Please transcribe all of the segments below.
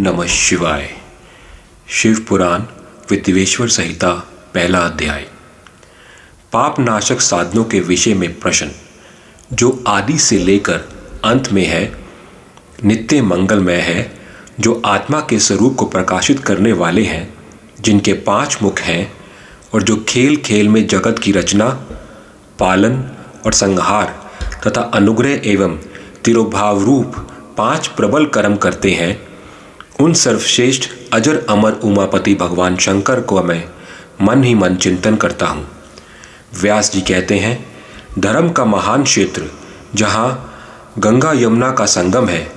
नमः शिवाय। शिव पुराण विद्वेश्वर संहिता पहला अध्याय। पाप नाशक साधनों के विषय में प्रश्न, जो आदि से लेकर अंत में है, नित्य मंगलमय है, जो आत्मा के स्वरूप को प्रकाशित करने वाले हैं, जिनके 5 मुख हैं, और जो खेल खेल में जगत की रचना, पालन और संहार तथा अनुग्रह एवं तिरोभाव रूप 5 प्रबल कर्म करते हैं, उन सर्वश्रेष्ठ अजर अमर उमापति भगवान शंकर को मैं मन ही मन चिंतन करता हूँ। व्यास जी कहते हैं, धर्म का महान क्षेत्र जहाँ गंगा यमुना का संगम है,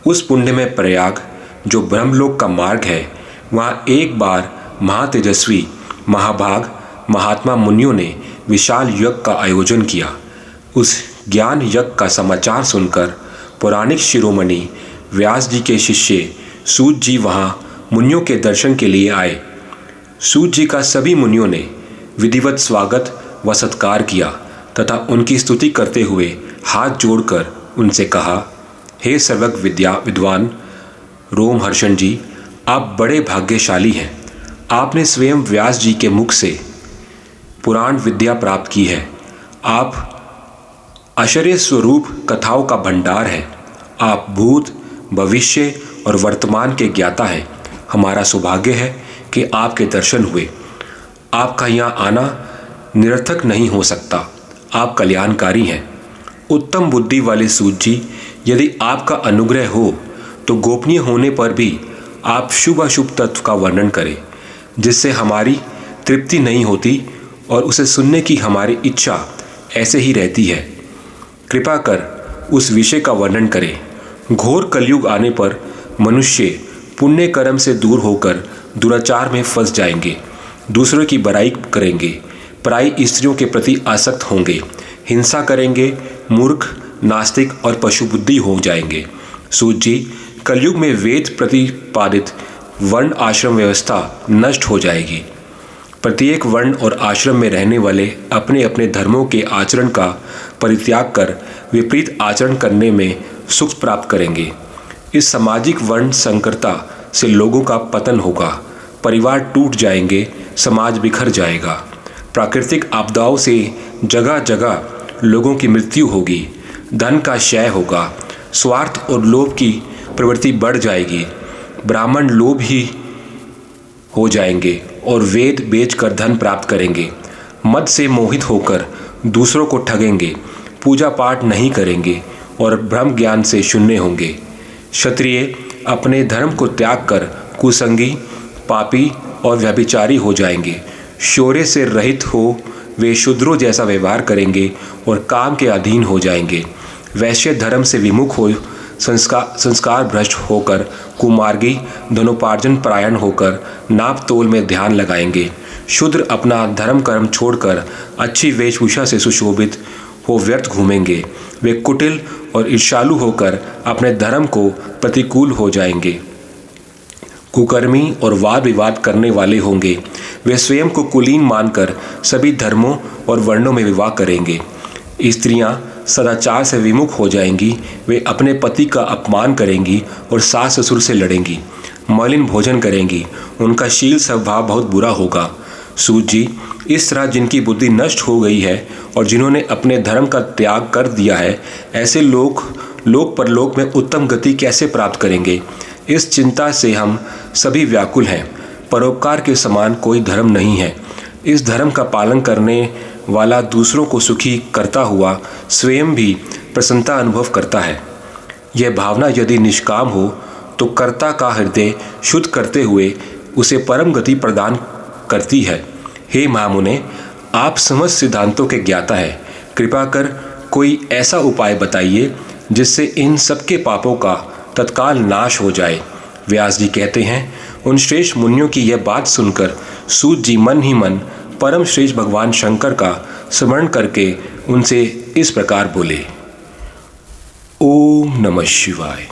उस पुण्य में प्रयाग जो ब्रह्मलोक का मार्ग है, वहाँ एक बार महातेजस्वी महाभाग महात्मा मुनियों ने विशाल यज्ञ का आयोजन किया। उस ज्ञान यज्ञ का समाचार सुनकर पौराणिक शिरोमणि व्यास जी के शिष्य सूत जी वहाँ मुनियों के दर्शन के लिए आए। सूत जी का सभी मुनियों ने विधिवत स्वागत व सत्कार किया तथा उनकी स्तुति करते हुए हाथ जोड़कर उनसे कहा, हे सर्वज्ञ विद्वान रोमहर्षण जी, आप बड़े भाग्यशाली हैं। आपने स्वयं व्यास जी के मुख से पुराण विद्या प्राप्त की है। आप आश्चर्य स्वरूप कथाओं का भंडार है। आप भूत भविष्य और वर्तमान के ज्ञाता हैं। हमारा सौभाग्य है कि आपके दर्शन हुए। आपका यहाँ आना निरर्थक नहीं हो सकता। आप कल्याणकारी हैं। उत्तम बुद्धि वाले सूत जी, यदि आपका अनुग्रह हो तो गोपनीय होने पर भी आप शुभ अशुभ तत्व का वर्णन करें, जिससे हमारी तृप्ति नहीं होती और उसे सुनने की हमारी इच्छा ऐसे ही रहती है। कृपा कर उस विषय का वर्णन करें। घोर कलयुग आने पर मनुष्य पुण्य कर्म से दूर होकर दुराचार में फंस जाएंगे, दूसरों की बुराई करेंगे, पराई स्त्रियों के प्रति आसक्त होंगे, हिंसा करेंगे, मूर्ख नास्तिक और पशुबुद्धि हो जाएंगे। सूत जी, कलयुग में वेद प्रतिपादित वर्ण आश्रम व्यवस्था नष्ट हो जाएगी। प्रत्येक वर्ण और आश्रम में रहने वाले अपने अपने धर्मों के आचरण का परित्याग कर विपरीत आचरण करने में सुख प्राप्त करेंगे। इस सामाजिक वर्ण संकरता से लोगों का पतन होगा, परिवार टूट जाएंगे, समाज बिखर जाएगा। प्राकृतिक आपदाओं से जगह जगह लोगों की मृत्यु होगी, धन का क्षय होगा, स्वार्थ और लोभ की प्रवृत्ति बढ़ जाएगी, ब्राह्मण लोभ ही हो जाएंगे और वेद बेचकर धन प्राप्त करेंगे, मद से मोहित होकर दूसरों को ठगेंगे, पूजा पाठ नहीं करेंगे और ब्रह्म ज्ञान से शून्य होंगे। क्षत्रिय अपने धर्म को त्याग कर कुसंगी, पापी और व्यभिचारी हो जाएंगे। शौर्य से रहित हो वे शूद्रों जैसा व्यवहार करेंगे और काम के अधीन हो जाएंगे। वैश्य धर्म से विमुख हो संस्कार भ्रष्ट होकर कुमार्गी धनोपार्जन परायण होकर नाप तोल में ध्यान लगाएंगे। शूद्र अपना धर्म कर्म छोड़कर अच्छी वेशभूषा से सुशोभित हो व्यर्थ घूमेंगे। वे कुटिल और ईर्ष्यालु होकर अपने धर्म को प्रतिकूल हो जाएंगे। कुकर्मी और वाद विवाद करने वाले होंगे। वे स्वयं को कुलीन मानकर सभी धर्मों और वर्णों में विवाह करेंगे। स्त्रियां सदाचार से विमुख हो जाएंगी। वे अपने पति का अपमान करेंगी और सास ससुर से लड़ेंगी, मलिन भोजन करेंगी। उनका शील स्वभाव बहुत बुरा होगा। सूत जी, इस तरह जिनकी बुद्धि नष्ट हो गई है और जिन्होंने अपने धर्म का त्याग कर दिया है, ऐसे लोग लोक परलोक में उत्तम गति कैसे प्राप्त करेंगे? इस चिंता से हम सभी व्याकुल हैं। परोपकार के समान कोई धर्म नहीं है। इस धर्म का पालन करने वाला दूसरों को सुखी करता हुआ स्वयं भी प्रसन्नता अनुभव करता है। यह भावना यदि निष्काम हो तो कर्ता का हृदय शुद्ध करते हुए उसे परम गति प्रदान करती है। हे महामुने, आप समस्त सिद्धांतों के ज्ञाता हैं। कृपा कर कोई ऐसा उपाय बताइए जिससे इन सबके पापों का तत्काल नाश हो जाए। व्यास जी कहते हैं, उन श्रेष्ठ मुनियों की यह बात सुनकर सूत जी मन ही मन परम श्रेष्ठ भगवान शंकर का स्मरण करके उनसे इस प्रकार बोले, ओम नमः शिवाय।